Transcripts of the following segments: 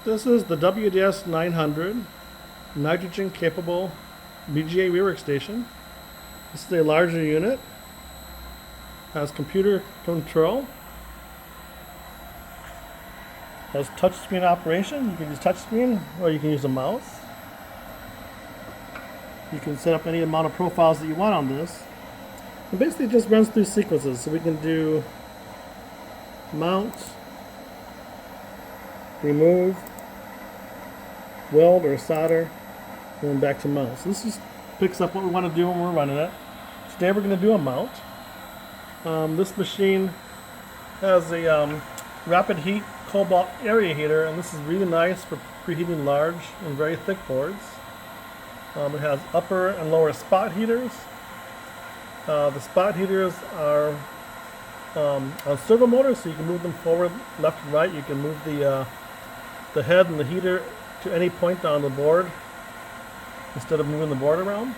This is the WDS 900 nitrogen capable BGA Rework station. This is a larger unit. Has computer control. Has touchscreen operation. You can use touchscreen or you can use a mouse. You can set up any amount of profiles that you want on this. And basically it just runs through sequences. So we can do mount, remove, weld or solder, and then back to mount. So this just picks up what we want to do when we're running it. Today we're going to do a mount. This machine has a rapid heat cobalt area heater, and this is really nice for preheating large and very thick boards. It has upper and lower spot heaters. The spot heaters are on servo motors, so you can move them forward, left, and right. You can move the head and the heater to any point on the board instead of moving the board around.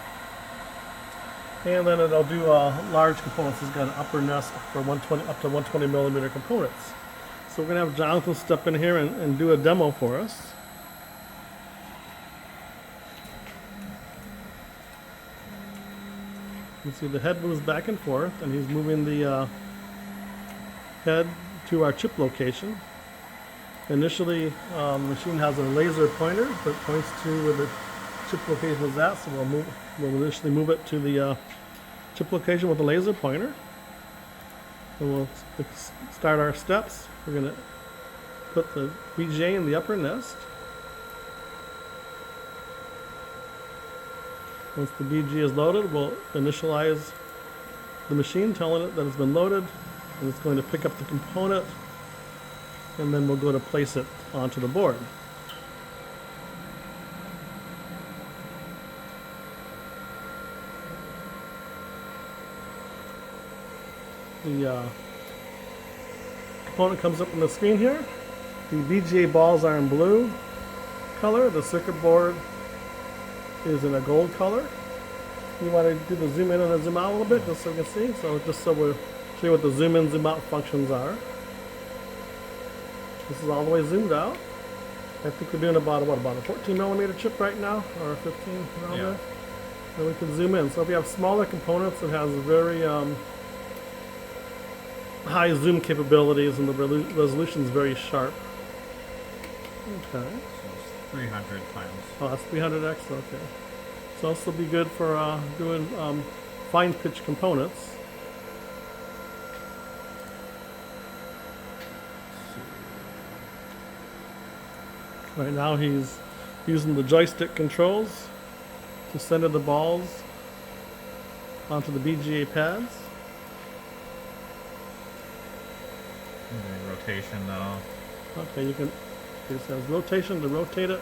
And then it'll do large components. It's got an upper nest for up to 120 millimeter components. So we're going to have Jonathan step in here and do a demo for us. You can see the head moves back and forth, and he's moving the head to our chip location. Initially, the machine has a laser pointer that points to where the chip location is at, so we'll initially move it to the chip location with the laser pointer. And we'll start our steps. We're going to put the BGA in the upper nest. Once the BGA is loaded, we'll initialize the machine, telling it that it's been loaded, and it's going to pick up the component, and then we'll go to place it onto the board. The component comes up on the screen here. The BGA balls are in blue color. The circuit board is in a gold color. You want to do the zoom in and the zoom out a little bit just so we can see. So just so we'll show you what the zoom in, zoom out functions are. This is all the way zoomed out. I think we're doing about a 14 millimeter chip right now, or a 15 around there. And we can zoom in. So if you have smaller components, it has very high zoom capabilities, and the resolution is very sharp. Okay. So it's 300 times. Oh, that's 300x. Okay. So this will be good for doing fine pitch components. Right now he's using the joystick controls to center the balls onto the BGA pads. Rotation now. Okay, you can. It says rotation to rotate it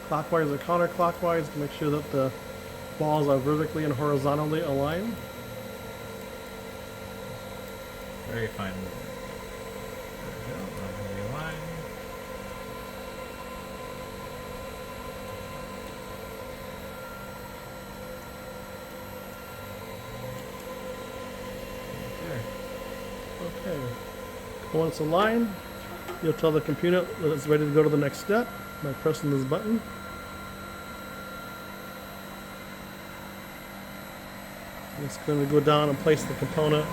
clockwise or counterclockwise to make sure that the balls are vertically and horizontally aligned. Very fine. Line. Okay. Once aligned, you'll tell the computer that it's ready to go to the next step by pressing this button. It's going to go down and place the component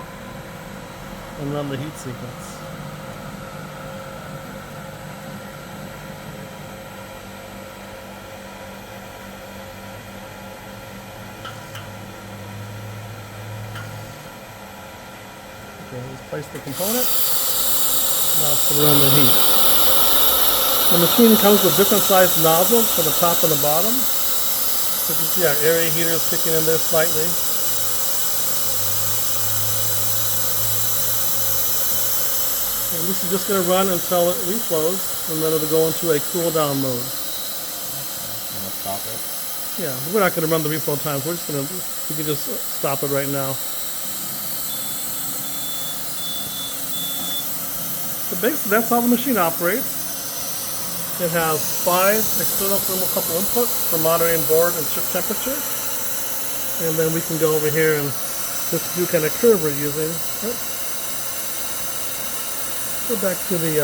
and run the heat sequence. Okay, let's place the component. Now it's going to run the heat. The machine comes with different sized nozzles for the top and the bottom. So you can see our area heater is kicking in there slightly. And this is just going to run until it reflows, and then it'll go into a cool down mode. I'm gonna stop it. Yeah, we're not going to run the reflow times. We can just stop it right now. So basically, that's how the machine operates. It has 5 external thermocouple inputs for monitoring board and chip temperature. And then we can go over here and just do kind of curve we're using. Oops. Go back to the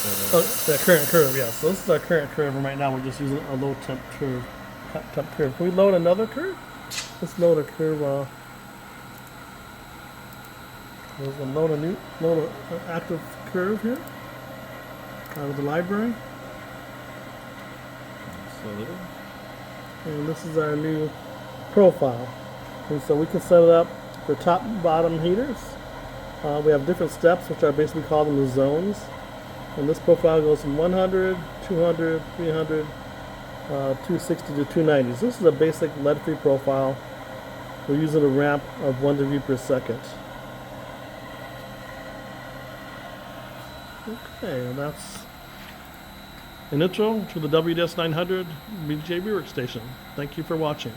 sort of. the current curve, yeah. So this is our current curve, and right now we're just using a low temp curve. Can we load another curve? Let's load a curve. We're gonna load an active curve here out of the library, So and this is our new profile. And so we can set it up for top and bottom heaters. We have different steps, which are basically called them the zones. And this profile goes from 100, 200, 300, 260 to 290. So this is a basic lead-free profile. We're using a ramp of 1 degree per second. Okay, and that's an intro to the WDS 900 BGA Rework station. Thank you for watching.